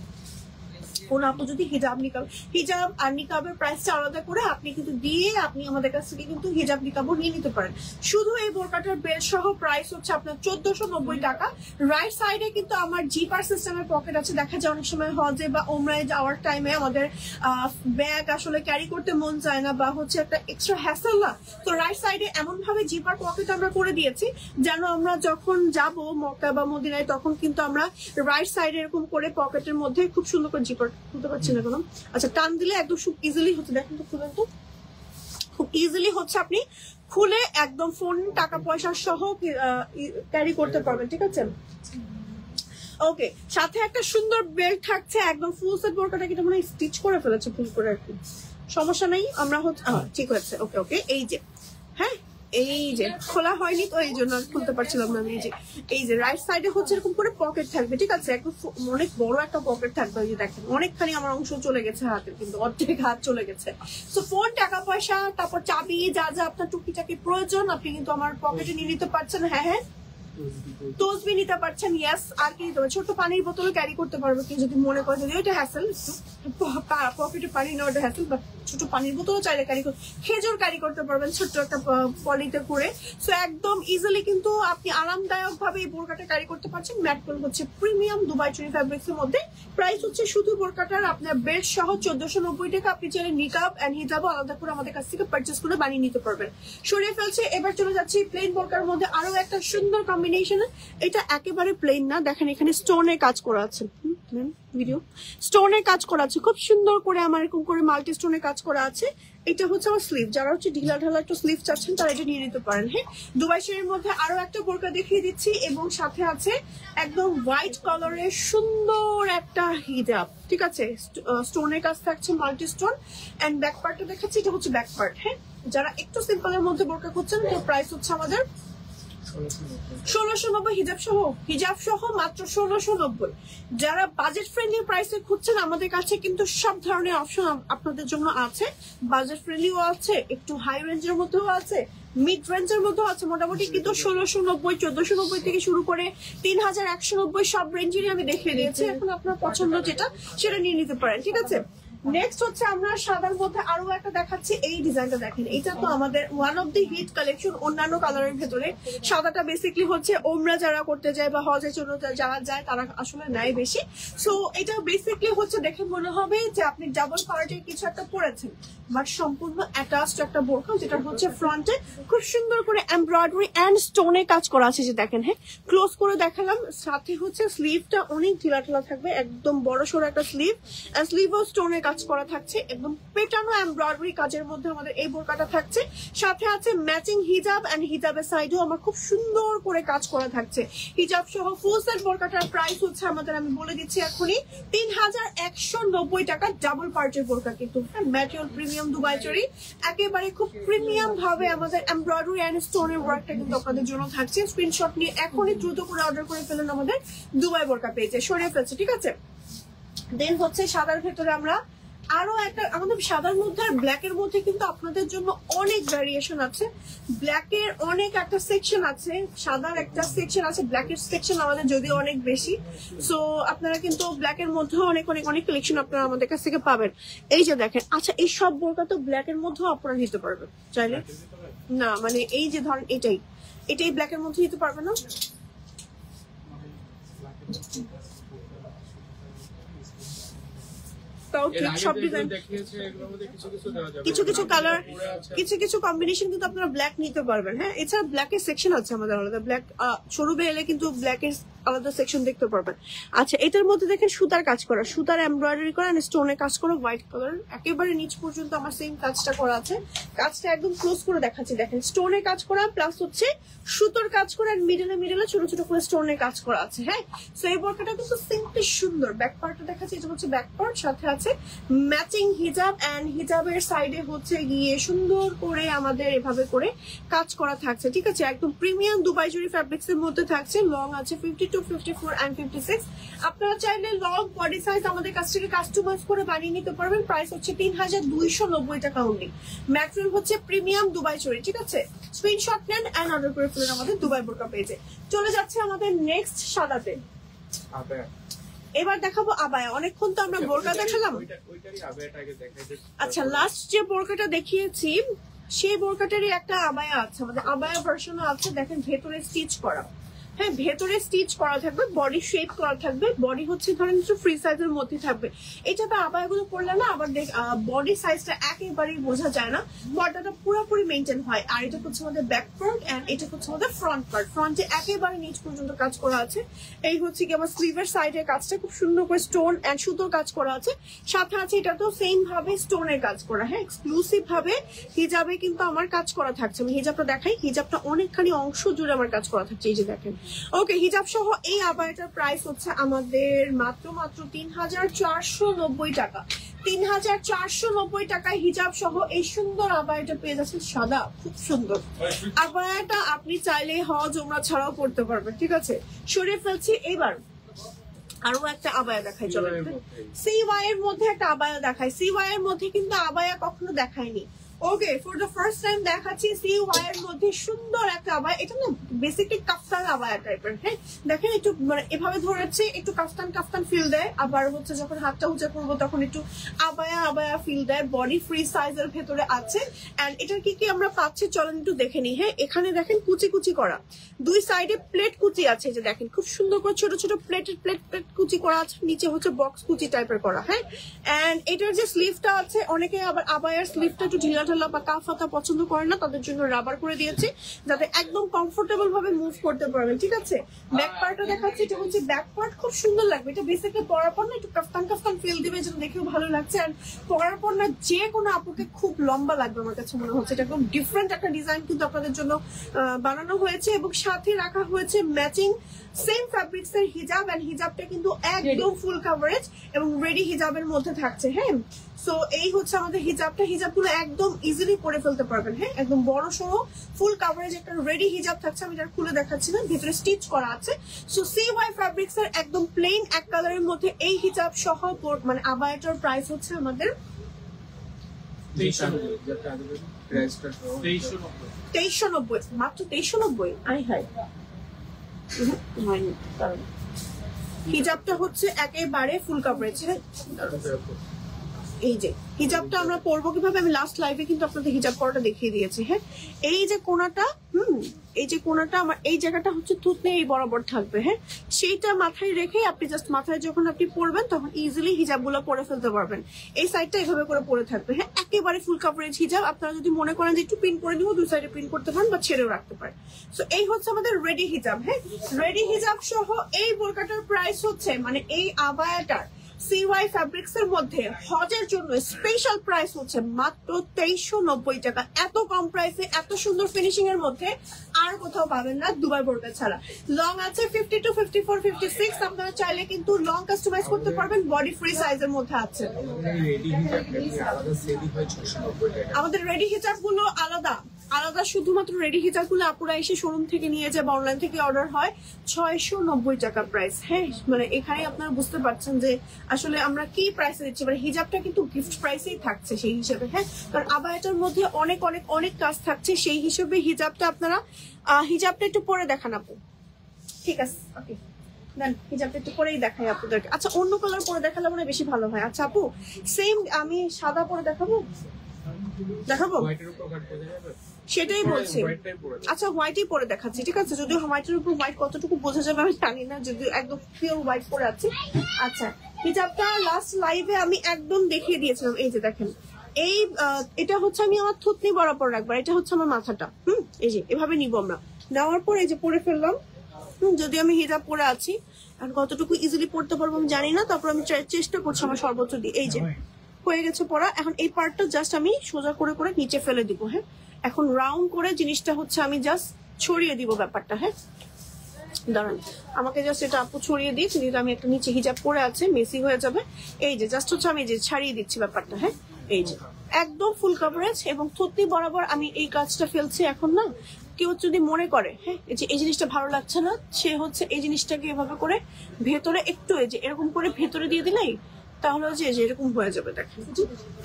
কোন আপু যদি হিজাব আর নিকাবের প্রাইসটা আলাদা করে আপনি কিন্তু দিয়ে আপনি আমাদের কাছ থেকে কিন্তু হিজাব নিকাবও নিয়ে নিতে পারেন। শুধু এই বোরকাটার বেল্ট সহ প্রাইস হচ্ছে আপনার 1490 টাকা। রাইট সাইডে কিন্তু আমার জিপার সিস্টেমের পকেট আছে। দেখা যায় অনেক সময় হজে বা ওমরায় যাওয়ার টাইমে আমাদের ব্যাগ আসলে ক্যারি করতে মন চায় না, বা হচ্ছে একটা এক্সট্রা হ্যাসেল না, তো রাইট সাইডে এমন ভাবে জিপার পকেট আমরা করে দিয়েছি যেন আমরা যখন যাব মক্কা বা মদিনায় তখন কিন্তু আমরা রাইট সাইডে এরকম করে পকেটের মধ্যে খুব সুন্দর করে জিপার খুলতে পারছি না কোনো, আচ্ছা টান দিলে একদম খুব ইজিলি হচ্ছে। দেখেন তো খুলেন তো, খুব ইজিলি হচ্ছে, আপনি খুলে একদম ফোন টাকা পয়সা সহ ক্যারি করতে পারবেন। ঠিক আছে, ওকে সাথে একটা সুন্দর বেল্ট থাকছে, একদম ফুল সেট বোরকাটা কিন্তু মনে হয় স্টিচ করে ফেলেছে ফুল করে আর কি, সমস্যা নেই। আমরা হচ্ছে ঠিক হয়েছে, ওকে ওকে এই যে হ্যাঁ এই যে খোলা হয়নি তো এই জন্য খুলতে পারছিলাম না। এই যে রাইট সাইডে হচ্ছে এরকম করে পকেট থাকবে, ঠিক আছে, একদম অনেক বড় একটা পকেট থাকবে। এই যে দেখেন অনেকখানি আমার অংশ চলে গেছে হাতের, কিন্তু অর্ধেক হাত চলে গেছে। তো ফোন টাকা পয়সা তারপর চাবি যা যা আপনার টুকিটাকি প্রয়োজন আপনি কিন্তু আমার পকেটে নিয়ে নিতে পারছেন। হ্যাঁ হ্যাঁ তসবি নিতে পারছেন, ইয়েস। আর কি নিতে পারছেন, ছোট পানির বোতল ক্যারি করতে পারবে কি যদি মনে করে, যদি ওইটা হ্যাসেল পকেটে পানি নেওয়া ওটা হ্যাসেল, বা ছোট পানির বোতলও চাইলে ক্যারি করতে, খেজুর ক্যারি করতে পারবেন ছোট্ট একটা পলিতে করে। সো একদম ইজিলি কিন্তু আপনি আরামদায়ক ভাবে এই বোরকাটা ক্যারি করতে পারছেন। ম্যাটপল হচ্ছে প্রিমিয়াম দুবাই চুরি ফ্যাব্রিক্স এর মধ্যে। প্রাইস হচ্ছে শুধু বোরকাটার আপনার বেল্ট সহ 1490 টাকা। আপনি চাইলে নিকাব এন্ড হিজাবও আলাদা করে আমাদের কাছ থেকে পারচেস করে বানিয়ে নিতে পারবেন। সরিয়ে ফেলছে, এবার চলে যাচ্ছি প্লেন বোরকার মধ্যে আরো একটা সুন্দর কম্বিনেশন। এটা একেবারে প্লেন না, দেখেন এখানে স্টোনের কাজ করা আছে, ভিডিও স্টোনের কাজ করা আছে খুব সুন্দর করে, আমার এরকম করে মাল্টি স্টোনের কাজ করা আছে। এটা হচ্ছে আমার স্লিভ, যারা হচ্ছে ঢিলা ঢালা একটু স্লিভ চাচ্ছেন তারা এটা নিয়ে নিতে পারেন। হ্যাঁ দুবাই শাড়ির মধ্যে আরো একটা বোরকা দেখিয়ে দিচ্ছি, এবং সাথে আছে একদম হোয়াইট কালারের সুন্দর একটা হিজাব, ঠিক আছে, স্টোনের কাজ থাকছে মাল্টি স্টোন। এন্ড ব্যাক পার্টটা দেখাচ্ছি, এটা হচ্ছে ব্যাক পার্ট। হ্যাঁ যারা একটু সিম্পলের মধ্যে বোরকা করছেন তো প্রাইস হচ্ছে আমাদের 1690 হিজাব সহ মাত্র 1690। যারা বাজেট ফ্রেন্ডলি প্রাইসে খুঁজছেন আমাদের কাছে কিন্তু সব ধরনের অপশন আপনাদের জন্য আছে। বাজেট ফ্রেন্ডলিও আছে, একটু হাই রেঞ্জের মধ্যেও আছে, মিড রেঞ্জের মধ্যেও আছে। মোটামুটি কিন্তু 1690 1490 থেকে শুরু করে 3190 সব রেঞ্জেরই আমি দেখিয়ে দিয়েছি। এখন আপনার পছন্দ যেটা সেটা নিয়ে নিতে পারেন, ঠিক আছে। নেক্সট হচ্ছে আমরা সাদার মধ্যে আরো একটা দেখাচ্ছি। এই ডিজাইনটা দেখেন, এটা তো আমাদের one of the hit collection. অন্যান্য কালারের ভেতরে সাদাটা বেসিকলি হচ্ছে ওমরা যারা করতে যায় বা হজের জন্য যারা যায় তারা আসলে নেয় বেশি। সো এটা বেসিকলি হচ্ছে দেখে মনে হবে যে আপনি ডাবল পার্টের কিছু একটা পরেছেন, বাট সম্পূর্ণ অ্যাটাচড একটা বোরকা, যেটা হচ্ছে ফ্রন্টে খুব সুন্দর করে এমব্রয়ডারি অ্যান্ড স্টোনে কাজ করা আছে। যে দেখেন, হ্যাঁ ক্লোজ করে দেখালাম। সাথে হচ্ছে স্লিভটা অনেক ঢিলা ঢিলা থাকবে, একদম বড় সড়ো একটা স্লিভ, স্লিভও স্টোনে কাজ করা থাকছে, একদম পেটানো এমব্রয়ডারি কাজের মধ্যে আমাদের এই বোরকাটা থাকছে। সাথে আছে ম্যাচিং হিজাব, এন্ড হিজাবের সাইডেও আমার খুব সুন্দর করে কাজ করা থাকছে। হিজাব সহ ফুল সেট বোরকাটার প্রাইস হচ্ছে আমাদের, আমি বলে দিচ্ছি এখনই, 3190 টাকা। ডাবল পার্টের বোরকা কিন্তু ম্যাটেরিয়াল প্রিমিয়াম দুবাই চড়ি, একেবারে খুব প্রিমিয়াম ভাবে আমাদের এমব্রয়ডারি এন্ড স্টোনের ওয়ার্কটা কিন্তু আপনাদের জন্য থাকছে। স্ক্রিনশট নিয়ে এখনই দ্রুত করে অর্ডার করে ফেলেন আমাদের দুবাই বোরকা পেজে, সরিয়ে ফেলছে, ঠিক আছে। দেন হচ্ছে সাদার ভেতরে আমরা আরো একটা, আমাদের সাদার মধ্যে আর ব্ল্যাকের মধ্যে কিন্তু আপনাদের জন্য অনেক ভ্যারিয়েশন আছে। ব্ল্যাকের অনেক একটা সেকশন আছে, সাদার একটা সেকশন আছে, ব্ল্যাকের সেকশন আমাদের যদিও অনেক বেশি। সো আপনারা কিন্তু ব্ল্যাকের মধ্যেও অনেক অনেক অনেক কালেকশন আপনারা আমাদের কাছ থেকে পাবেন। এই যে দেখেন, আচ্ছা এই সব বোরকা তো ব্ল্যাকের মধ্যেও আপনারা নিতে পারবেন চাইলে। না মানে এই যে ধরেন এটাই ব্ল্যাকের মধ্যে নিতে পারবে না। সব ডিজাইন কিছু কিছু কালার কিছু কম্বিনেশন কিন্তু আপনারা ব্ল্যাক নিতে পারবেন। হ্যাঁ, এছাড়া ব্ল্যাকের সেকশন আছে আমাদের আলাদা, ব্ল্যাক শোরুমে এলে কিন্তু ব্ল্যাকের আলাদা সেকশন দেখতে পারবেন। আচ্ছা এটার মধ্যে দেখেন সুতার কাজ করা, সুতার এমব্রয়ডারি করা, স্টোনের কাজ করা, হোয়াইট কালার একেবারে নিচ পর্যন্ত আমার সেম কাজটা করা আছে। কাজটা একদম ক্লোজ করে দেখাচ্ছি, দেখেন স্টোনের কাজ করা প্লাস হচ্ছে সুতোর কাজ করা, মিডলে ছোট ছোট করে স্টোনের কাজ করা আছে। হ্যাঁ, সো এই বোরকাটা কিন্তু সিম্পলি সুন্দর। ব্যাক পার্টটা দেখাচ্ছি, এটা হচ্ছে ব্যাক পার্ট, সাথে আছে ম্যাচিং হিজাব, এন্ড হিজাবের সাইডে হচ্ছে গিয়ে সুন্দর করে আমাদের এভাবে করে কাজ করা থাকছে, ঠিক আছে। একদম প্রিমিয়াম দুবাই জরি ফ্যাব্রিক্স এর মধ্যে থাকছে। লং আছে 52, 54 এন্ড 56। আপনারা চাইলে লং বডি সাইজ আমাদের কাছ থেকে কাস্টমাইজ করে বানিয়ে নিতে পারবেন। প্রাইস হচ্ছে 3290 টাকা অনলি। ম্যাটেরিয়াল হচ্ছে প্রিমিয়াম দুবাই জরি, ঠিক আছে। স্ক্রিনশট নেন এন্ড অর্ডার করে ফেলুন আমাদের দুবাই বোরকা পেজে। চলে যাচ্ছে আমাদের নেক্সট সাদাতে। এবার দেখাবো আবায়া। অনেকক্ষণ তো আমরা বোরকা দেখালাম। আচ্ছা লাস্ট যে বোরকাটা দেখিয়েছি সেই বোরকাটারই একটা আবায়া আছে, আমাদের আবায়া ভার্সনও আছে। দেখেন ভেতরে স্টিচ করা, হ্যাঁ ভেতরে স্টিচ করা থাকবে, বডি শেপ করা থাকবে, বডি হচ্ছে ধরেন একটু ফ্রি সাইজের মধ্যে থাকবে। এটা তো আবায়াগুলো পরলে না আবার বডি সাইজটা একেবারেই বোঝা যায় না, বডিটা পুরোপুরি মেনটেন হয়। আর এটা হচ্ছে আমাদের ব্যাক ফ্রন্ট, এন্ড এটা হচ্ছে আমাদের ফ্রন্ট পার্ট। ফ্রন্টে একেবারে নিচ পর্যন্ত কাজ করা আছে। এই হচ্ছে কি আমার স্লিভের সাইডের কাজটা খুব সুন্দর করে স্টোন এন্ড সুতোর কাজ করা আছে। সাথে আছে এটা তো সেম ভাবে স্টোনের কাজ করা, হ্যাঁ এক্সক্লুসিভ ভাবে হিজাবে কিন্তু আমার কাজ করা থাকছে। আমি হিজাবটা দেখাই, হিজাবটা অনেকখানি অংশ জুড়ে আমার কাজ করা থাকছে, এই যে দেখেন। ওকে, হিজাব সহ এই আবায়াটার প্রাইস হচ্ছে আমাদের মাত্র 3490 টাকা। 3490 টাকায় হিজাব সহ এই সুন্দর আবায়াটা পেয়ে যাচ্ছেন। সাদা খুব সুন্দর আবায়াটা আপনি চাইলে হজ ওমরা ছাড়াও পড়তে পারবেন, ঠিক আছে। সরিয়ে ফেলছি। এবার আরো একটা আবায়া দেখাই, চলো সিওয়াই এর মধ্যে একটা আবায়া দেখাই। সিওয়াই এর মধ্যে কিন্তু আবায়া কখনো দেখায়নি। ওকে, ফর দ্য ফার্স্ট টাইম দেখাচ্ছি সিওয়াই এর মধ্যে সুন্দর একটা আবায়া। এটা না বেসিকলি কাফতান আবায়া টাইপের। হ্যাঁ দেখেন, একটু মানে এভাবে ধরেছে, একটু কাফতান ফিল দেয়। আবার হচ্ছে যখন হাতটা উঁচা করবো তখন একটু আবায়া ফিল দেয়। বডি ফ্রি সাইজের ভেতরে আছে। এন্ড এটার কি কি আমরা পাচ্ছি চলেন একটু দেখে নিই। হ্যাঁ, এখানে দেখেন কুচি করা, দুই সাইডে প্লেট কুচি আছে, যে দেখেন খুব সুন্দর করে ছোট ছোট প্লেট কুচি করা আছে। নিচে হচ্ছে বক্স কুচি টাইপের করা। হ্যাঁ, এন্ড এটার যে স্লিভটা আছে, অনেকে আবার আবায়ার স্লিভটা একটু ঢিলা বা কাফাতা পছন্দ করে না, তাদের জন্য রাবার করে দিয়েছি যাতে একদম কমফোর্টেবল ভাবে মুভ করতে পারবেন, ঠিক আছে। ব্যাক পার্টটা দেখাচ্ছি, এটা হচ্ছে ব্যাক পার্ট, খুব সুন্দর লাগবে। এটা বেসিক্যালি পরার পর না একটু কাফতান ফিল দিবে, যেন দেখেও ভালো লাগছে। আর পরার পর না যে কোনো আপুকে খুব লম্বা লাগবে আমার কাছে মনে হচ্ছে। এটা একদম ডিফারেন্ট একটা ডিজাইন কিন্তু আপনাদের জন্য বানানো হয়েছে, এবং সাথে রাখা হয়েছে ম্যাচিং সেম ফ্যাব্রিক্স এর হিজাব। এন্ড হিজাবটা কিন্তু একদম ফুল কাভারেজ এবং রেডি হিজাবের মধ্যে থাকছে। হ্যাঁ, সো এই হচ্ছে আমাদের হিজাবগুলো একদম ইজিলি পরে ফেলতে পারবেন। হ্যাঁ, একদম বড় সড়ো ফুল কাভারেজ একটা রেডি হিজাব থাকছে। আমি এটা খুলে দেখাচ্ছি না, ভিতরে স্টিচ করা আছে। সো সিওয়াই ফ্যাব্রিক্স এর একদম প্লেন এক কালারের মধ্যে এই হিজাব সহ মানে আবায়াটার প্রাইস হচ্ছে আমাদের 2390, মাত্র 2390। আই হাই, হিজাবটা হচ্ছে একেবারে ফুল কাভারেজ। এই যে হিজাবটা আমরা পরবো কিভাবে, আমি লাস্ট লাইভে কিন্তু আপনাদের হিজাব পরাটা দেখিয়ে দিয়েছি। হ্যাঁ, এই যে কোনাটা, এই যে কোনাটা আমার এই জায়গাটা হচ্ছে থুতনি এই বরাবর থাকবে। হ্যাঁ, সেইটা মাথায় রেখে আপনি জাস্ট মাথায় যখন আপনি পরবেন তখন ইজিলি হিজাবগুলো পরে ফেলতে পারবেন। এই সাইডটা এভাবে করে পরে থাকবে। হ্যাঁ, একেবারে ফুল কাভারেজ হিজাব। আপনারা যদি মনে করেন যে একটু পিন করে দিব, দুই সাইডে পিন করতে পারেন বা ছেড়েও রাখতে পারেন। সো এই হচ্ছে আমাদের রেডি হিজাব। হ্যাঁ, রেডি হিজাব সহ এই বোরকাটার প্রাইস হচ্ছে, মানে এই আবায়াটার CY ফ্যাব্রিক্স এর মধ্যে হজের জন্য স্পেশাল প্রাইস হচ্ছে মাত্র 2390 টাকা। এত কম প্রাইসে এত সুন্দর ফিনিশিং এর মধ্যে আর কোথাও পাবেন না দুবাই বোরকা ছাড়া। লং আছে 52, 54, 56। আপনারা চাইলে কিন্তু লং কাস্টমাইজ করতে পারবেন, বডি ফ্রি সাইজের মধ্যে আছে। আমাদের রেডি হিজাব গুলো আলাদা আলাদা, শুধুমাত্র রেডি হিজাব গুলো আপুরা এসে শোরুম থেকে নিয়ে যায় বা অনলাইন থেকে অর্ডার হয় 690 টাকা প্রাইস। হ্যাঁ, মানে এখানে আপনারা বুঝতে পারছেন যে আসলে আমরা কি প্রাইসে দিচ্ছি, মানে হিজাবটা কিন্তু গিফট প্রাইসেই থাকছে সেই হিসেবে। হ্যাঁ, কারণ আবায়াটার মধ্যে অনেক অনেক অনেক কাজ থাকছে, সেই হিসেবে হিজাবটা আপনারা হিজাবটা একটু পরে দেখান আপু। ঠিক আছে, ওকে দেন হিজাবটা একটু পরেই দেখাই আপনাদেরকে। আচ্ছা, অন্য কালার পরে দেখালে মনে বেশি ভালো হয়। আচ্ছা আপু, সেম আমি সাদা পরে দেখাবো সেটাই বলছি। আচ্ছা, হোয়াইটই পরে দেখাচ্ছি, ঠিক আছে? যদিও হোয়াইটের উপর হোয়াইট কতটুকু বোঝা যাবে আমি জানি না, যদিও একদম পিওর হোয়াইট পরে আছি। আচ্ছা, হিজাবটা লাস্ট লাইভে আমি একদম দেখিয়ে দিয়েছিলাম। এই যে দেখেন, এই এটা হচ্ছে আমি আমার থুতনি বরাবর রাখবার, এটা হচ্ছে আমার মাথাটা। এই যে এভাবে নিব আমরা, নেওয়ার পর এই যে পরে ফেললাম। যদি আমি হিজাব পরে আছি আর কতটুকু ইজিলি পড়তে পারবো আমি জানি না, তারপর আমি চেষ্টা করছি আমার সর্বোচ্চ দিয়ে। এই যে হয়ে গেছে পড়া। এখন এই পার্টটা জাস্ট আমি সোজা করে করে নিচে ফেলে দিব। হ্যাঁ, এখন রাউন্ড করে জিনিসটা হচ্ছে আমি জাস্ট ছড়িয়ে দিব ব্যাপারটা। হ্যাঁ, দাঁড়ান, আমাকে জাস্ট এটা আপু ছড়িয়ে দিই, যেহেতু আমি একটা নিচে হিজাব পরে আছে, মেসি হয়ে যাবে। এই যে জাস্ট হচ্ছে আমি যে ছাড়িয়ে দিচ্ছি ব্যাপারটা। হ্যাঁ, এই যে একদম ফুল কভারেজ এবং থুতনি বরাবর আমি এই কাজটা ফেলছি। এখন না কেউ যদি মনে করে হ্যাঁ যে এই জিনিসটা ভালো লাগছে না, সে হচ্ছে এই জিনিসটাকে এভাবে করে ভেতরে একটু এই যে এরকম করে ভেতরে দিয়ে দিলেই তাহলে যে এরকম হয়ে যাবে। দেখেন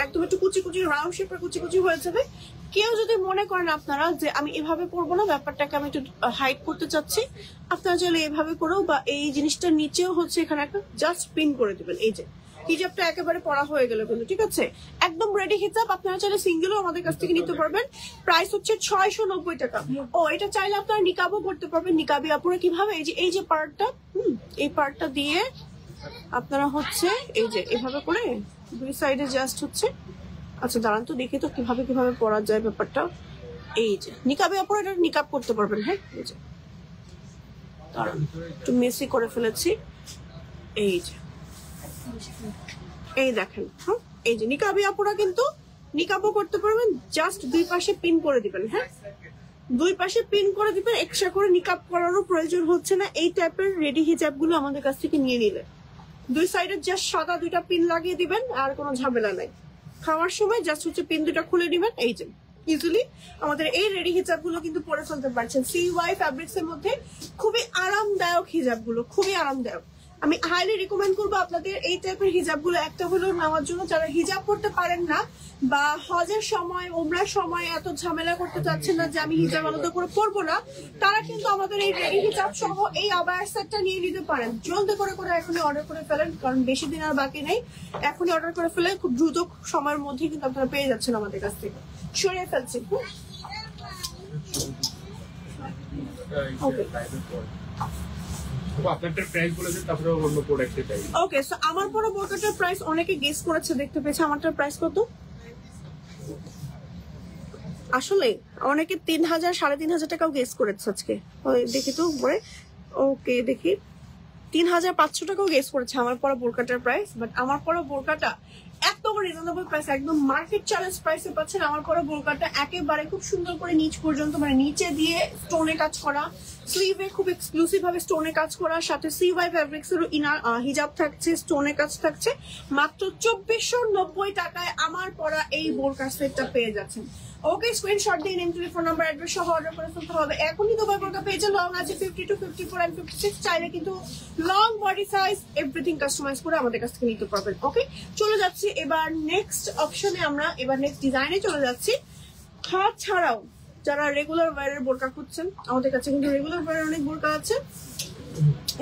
একদম একটু কুচি কুচি রাউন্ড শেপের কুচি কুচি হয়ে যাবে। কেউ যদি মনে করেন আপনারা যে আমি এভাবে করবো না, ব্যাপারটাকে আমি একটু হাইড করতে চাচ্ছি, আপনারা চাইলে এভাবে করেও বা এই জিনিসটার নিচেও হচ্ছে এখানে একটা জাস্ট পিন করে দিবেন। এই যে হিজাবটা একেবারে পড়া হয়ে গেল কিন্তু, ঠিক আছে? একদম রেডি হিজাব। আপনারা চাইলে সিঙ্গেলও আমাদের কাছ থেকে নিতে পারবেন। প্রাইস হচ্ছে 690 টাকা। ও, এটা চাইলে আপনারা নিকাবও করতে পারবেন। নিকাবি আপুরা কিভাবে, এই যে পার্টটা, এই পার্টটা দিয়ে আপনারা হচ্ছে এই যে এভাবে করে দুই সাইডে জাস্ট হচ্ছে। আচ্ছা দাঁড়ান তো দেখি তো কিভাবে কিভাবে পরা যায় ব্যাপারটা। এই যে নিকাবে আপুরা এটা নিকাব করতে পারবেন। হ্যাঁ, এই যে দাঁড়ান একটু মেসি করে ফেলেছি। এই যে এই দেখেন, হ্যাঁ এই যে নিকাবি আপুরা কিন্তু নিকাবও করতে পারবেন। জাস্ট দুই পাশে পিন করে দিবেন। হ্যাঁ, দুই পাশে পিন করে দিবেন, এক্সট্রা করে নিকাব করারও প্রয়োজন হচ্ছে না। এই টাইপের রেডি হিজাব গুলো আমাদের কাছ থেকে নিয়ে নিলে দুই সাইডে জাস্ট সাদা দুইটা পিন লাগিয়ে দিবেন, আর কোনো ঝামেলা নাই। খাওয়ার সময় জাস্ট হচ্ছে পিন দুটা খুলে দিবেন। এই যে ইজিলি আমাদের এই রেডি হিজাব গুলো কিন্তু পরে ফেলতে পারছেন। CY ফ্যাব্রিক্স এর মধ্যে খুবই আরামদায়ক হিজাব গুলো, খুবই আরামদায়ক। আমি হাইলি রিকমেন্ড করবো আপনাদের এই টাইপের হিজাব গুলো একটা হলেও নেওয়ার জন্য, যারা হিজাব করতে পারেন না বা হজের সময় ওমরার সময় এত ঝামেলা করতে চাচ্ছেন না যে আমি হিজাব আলাদা করে পরবো না, তারা কিন্তু আমাদের এই রেডি হিজাব সহ এই আবায়ার সেটটা নিয়ে নিতে পারেন। জলদি করে করে এখনই অর্ডার করে ফেলেন, কারণ বেশি দিন আর বাকি নেই। এখনই অর্ডার করে ফেলে খুব দ্রুত সময়ের মধ্যে কিন্তু আপনারা পেয়ে যাচ্ছেন আমাদের কাছ থেকে। সরিয়ে ফেলছি। ওকে, সো আমার পরে বোরকাটার প্রাইস অনেকে গেস করেছে, দেখতে পেয়েছে। আমারটার প্রাইস কত? আসলে অনেকে 3000 3500 টাকাও গেস করেছে আজকে। দেখি তো পরে। ওকে, দেখি 3500 টাকাও গেস করেছে আমার পরা বোরকাটার প্রাইস। বাট আমার পরা বোরকাটা একদম রিজনেবল প্রাইস, একদম মার্কেট চ্যালেঞ্জ প্রাইসে পাচ্ছেন। আমার পরা বোরকাটা একেবারে খুব সুন্দর করে নিচ পর্যন্ত, মানে নিচে দিয়ে স্টোনে কাজ করা, স্লিভে খুব এক্সক্লুসিভ ভাবে স্টোনে কাজ করা, সাথে CY ফ্যাব্রিক্স এর ইনার হিজাব থাকছে, স্টোনে কাজ থাকছে। মাত্র 2490 টাকায় আমার পরা এই বোরকার সেটটা পেয়ে যাচ্ছেন। ওকে, স্ক্রিনশট দিয়ে নেম, টেলিফোন নাম্বার, অ্যাড্রেস সহ অর্ডার করে ফেলতে হবে। এখনই দুবাই বোরকা পেয়েছে। লং আছে 52, 54 and 56। চাইলে কিন্তু long body size everything customise করে আমাদের কাছ থেকে নিতে পারবেন। ওকে, চলে যাচ্ছি এবার নেক্সট অপশনে, আমরা এবার নেক্সট ডিজাইনে চলে যাচ্ছি। হাত ছাড়াও যারা রেগুলার ওয়্যারের বোরকা খুঁজছেন, আমাদের কাছে কিন্তু রেগুলার ওয়্যারের অনেক বোরকা আছে।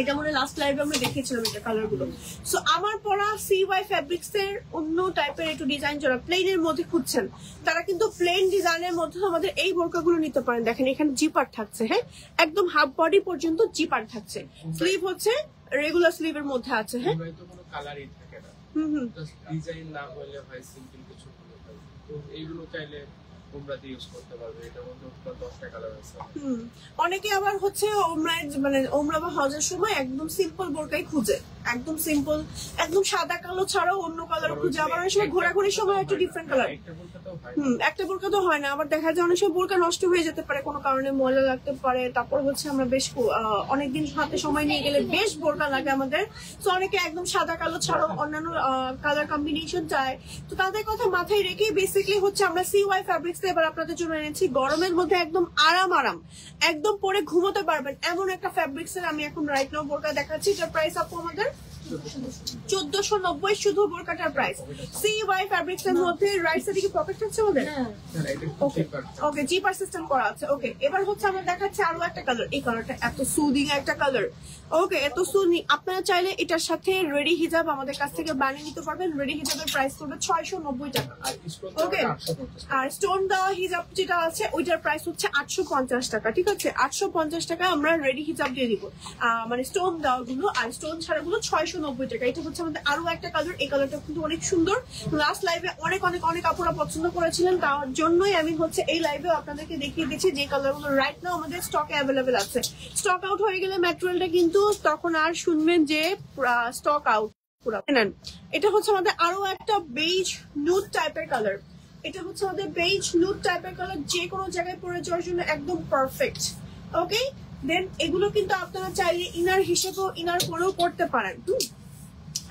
এটা মনে লাস্ট লাইভে আমরা দেখেছিলাম এটা কালার গুলো। সো আমার পরা CY ফ্যাব্রিক্স এর অন্য টাইপের একটু ডিজাইন যারা প্লেনের মধ্যে খুঁজছেন তারা কিন্তু প্লেন ডিজাইনের মধ্যে আমাদের এই বোরকাগুলো নিতে পারেন। দেখেন এখানে জিপার থাকছে, হ্যাঁ একদম হাফ বডি পর্যন্ত জিপার থাকছে, স্লিভ হচ্ছে রেগুলার স্লিভের মধ্যে আছে। হ্যাঁ কোনো কালারই থাকে না, জাস্ট ডিজাইন না হলে হয় সিম্পল কিছু হলে হয়। তো এইগুলো চাইলে তোমরা ইউজ করতে পারবে। এটা মধ্যে 10টা কালার আছে। অনেকে আবার হচ্ছে ওমরা বা হজের সময় একদম সিম্পল বোরকাই খুঁজে, একদম সিম্পল একদম সাদা কালো ছাড়াও অন্য কালার খুঁজে। আবার অনেক সময় ঘোরাঘুরির সময় একটু ডিফারেন্ট কালার। একটা বোরকা তো হয় না, আবার দেখা যায় অনেক সময় বোরকা নষ্ট হয়ে যেতে পারে, কোনো কারণে ময়লা লাগতে পারে। তারপর হচ্ছে আমরা বেশ অনেকদিন হাতে সময় নিয়ে গেলে বেশ বোরকা লাগে আমাদের। তো অনেকে একদম সাদা কালো ছাড়াও অন্যান্য কালার কম্বিনেশন চায়। তো তাদের কথা মাথায় রেখেই বেসিক্যালি হচ্ছে আমরা CY ফ্যাব্রিক্স এবার আপনাদের জন্য এনেছি। গরমের মধ্যে একদম আরাম একদম পরে ঘুমোতে পারবেন এমন একটা ফ্যাব্রিক্স এর আমি এখন রাইট নাও বোরকা দেখাচ্ছি। এটার প্রাইস আপু আমাদের 1490 শুধু বোরকাটার প্রাইস। CY ফ্যাব্রিক্স এর মধ্যে রাইট সাইডে কি পকেট আছে আমাদের? ওকে জিপার সিস্টেম করা আছে। ওকে এবার হচ্ছে আমরা দেখাচ্ছি আরো একটা কালার। এই কালারটা এত সুদিং একটা কালার। ওকে এত সুদিং, আপনারা চাইলে এটার সাথে রেডি হিজাব আমাদের কাছ থেকে বানিয়ে নিতে পারবেন। রেডি হিজাবের প্রাইস করবে 690 টাকা। ওকে আর স্টোন দেওয়া হিজাব যেটা আছে ওইটার প্রাইস হচ্ছে 850 টাকা। ঠিক আছে 850 টাকা আমরা রেডি হিজাব দিয়ে দিব, মানে স্টোন দেওয়া গুলো, আর স্টোন ছাড়া গুলো 690 টাকা। এটা হচ্ছে আমাদের আরো একটা কালার। এই কালারটা কিন্তু অনেক সুন্দর। লাস্ট লাইভে অনেক অনেক অনেক আপুরা পছন্দ করেছিলেন, তার জন্যই আমি হচ্ছে এই লাইভে আপনাদেরকে দেখিয়ে দিচ্ছি যে কালার গুলো রাইট নাও আমাদের স্টকে অ্যাভেলেবেল আছে। স্টক আউট হয়ে গেলে ম্যাটেরিয়ালটা কিন্তু তখন আর শুনবেন যে স্টক আউট পুরো। এটা হচ্ছে আমাদের আরো একটা বেজ নুড টাইপের কালার। এটা হচ্ছে আমাদের বেজ নুড টাইপের কালার, যে কোনো জায়গায় পরে যাওয়ার জন্য একদম পারফেক্ট। ওকে দেন এগুলো কিন্তু আপনারা চাইলে ইনার হিসেবেও ইনার পরেও পড়তে পারেন।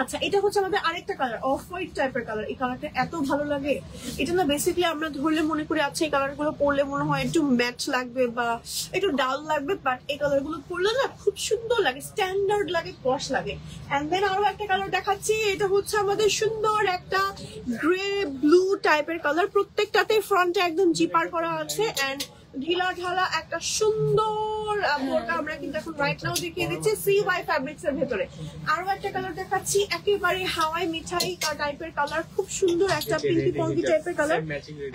আচ্ছা এটা হচ্ছে আমাদের আরেকটা কালার, অফ হোয়াইট টাইপের কালার। এই কালারটা এত ভালো লাগে, এটা না বেসিক্যালি আমরা ধরলে মনে করি আচ্ছা এই কালার গুলো পরলে মনে হয় একটু ম্যাচ লাগবে বা একটু ডাল লাগবে, বাট এই কালার গুলো পরলে না খুব সুন্দর লাগে, স্ট্যান্ডার্ড লাগে, পশ লাগে। এন্ড দেন আরো একটা কালার দেখাচ্ছি। এটা হচ্ছে আমাদের সুন্দর একটা গ্রে ব্লু টাইপের কালার। প্রত্যেকটাতে ফ্রন্টে একদম জিপার করা আছে এন্ড ঢিলা ঢালা একটা সুন্দর বোরকা আমরা কিন্তু এখন রাইট নাও দেখিয়ে দিচ্ছি CY ফ্যাব্রিক্স এর ভেতরে। আরো একটা কালার দেখাচ্ছি, একেবারে হাওয়াই মিঠাই টাইপের কালার, খুব সুন্দর একটা পিঙ্কি পঙ্কি টাইপের কালার।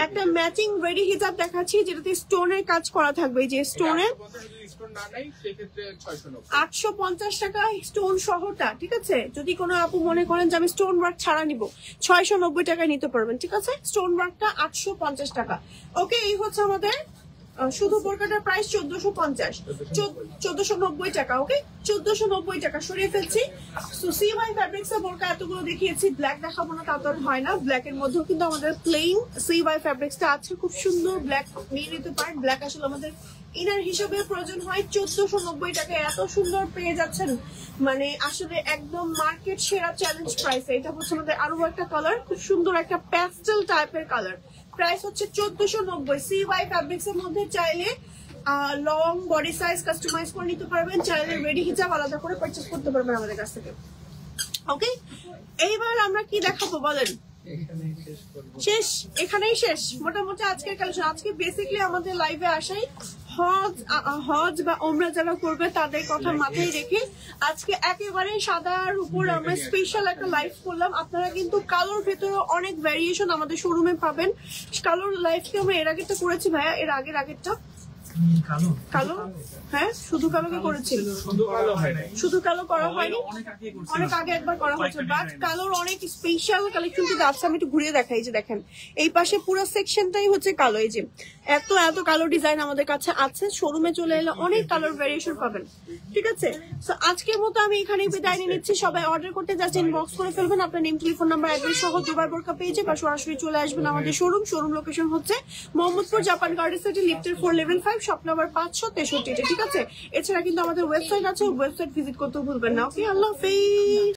একটা ম্যাচিং রেডি হিজাব দেখাচ্ছি যেটাতে স্টোনের কাজ করা থাকবে, যে স্টোনের 850 টাকা স্টোন সহটা। ঠিক আছে যদি কোনো আপু মনে করেন যে আমি স্টোন ওয়ার্ক ছাড়া নিব 690 টাকায় নিতে পারবেন। ঠিক আছে স্টোন ওয়ার্কটা 850 টাকা। ওকে এই হচ্ছে আমাদের শুধু বোরকাটার প্রাইস 1490 টাকা। ওকে 1490 টাকা সরিয়ে ফেলছি। তো CY ফ্যাব্রিক্স এর বোরকা এতগুলো দেখিয়েছি, ব্ল্যাক দেখাবো না তা তো হয় না। ব্ল্যাক এর মধ্যেও কিন্তু আমাদের প্লেন CY ফ্যাব্রিক্সটা আছে, খুব সুন্দর। ব্ল্যাক নিয়ে নিতে পারেন। ব্ল্যাক আসলে আমাদের ইনার হিসেবে প্রয়োজন হয়। 1490 টাকায় এত সুন্দর পেয়ে যাচ্ছেন, মানে আসলে একদম মার্কেট সেরা চ্যালেঞ্জ প্রাইস। এটা হচ্ছে আমাদের আরো একটা কালার, খুব সুন্দর একটা প্যাস্টেল টাইপের কালার। প্রাইস হচ্ছে 1490। CY ফ্যাব্রিক্স এর মধ্যে চাইলে লং বডি সাইজ কাস্টমাইজ করে নিতে পারবেন, চাইলে রেডি হিজাব আলাদা করে পারচেজ করতে পারবেন আমাদের কাছ থেকে। ওকে এইবার আমরা কি দেখাবো বলেন? শেষ, এখানেই শেষ মোটামুটি আজকের কালেকশন। আজকে বেসিক্যালি আমাদের লাইভে আসাই হজ বা ওমরা যারা করবে তাদের কথা মাথায় রেখে আজকে একেবারে সাদার উপর আমরা স্পেশাল একটা লাইভ করলাম। আপনারা কিন্তু কালোর ভেতরে অনেক ভ্যারিয়েশন আমাদের শোরুমে পাবেন। কালোর লাইভকে আমরা এর আগেরটা করেছি ভাইয়া, এর আগেরটা কালো, হ্যাঁ শুধু কালোকে করেছিল, শুধু কালো করা হয়নি, অনেক আগে একবার করা হয়েছে। বাট কালোর অনেক স্পেশাল কালেকশন কিন্তু আছে। আমি একটু ঘুরিয়ে দেখাই, যে দেখেন এই পাশে পুরো সেকশনটাই হচ্ছে কালো। এই যে এত এত কালো ডিজাইন আমাদের কাছে আছে। শোরুমে চলে এলে অনেক কালার ভ্যারিয়েশন পাবেন। ঠিক আছে তো আজকের মতো আমি এখানেই বিদায় নিয়ে নিচ্ছি। সবাই অর্ডার করতে যাচ্ছেন ইনবক্স করে ফেলবেন আপনার নেম, টেলিফোন নাম্বার, অ্যাড্রেস সহ দুবার বোরকা পেয়েছে, বা সরাসরি চলে আসবেন আমাদের শোরুম লোকেশন হচ্ছে মোহাম্মদপুর জাপান গার্ডেন সিটি, লিফটের 4 লেভেল 5, শপ নাম্বার 563। ঠিক আছে এছাড়া কিন্তু আমাদের ওয়েবসাইট আছে, ওয়েবসাইট ভিজিট করতে ভুলবেন না। ওকে আল্লাহ হাফেজ।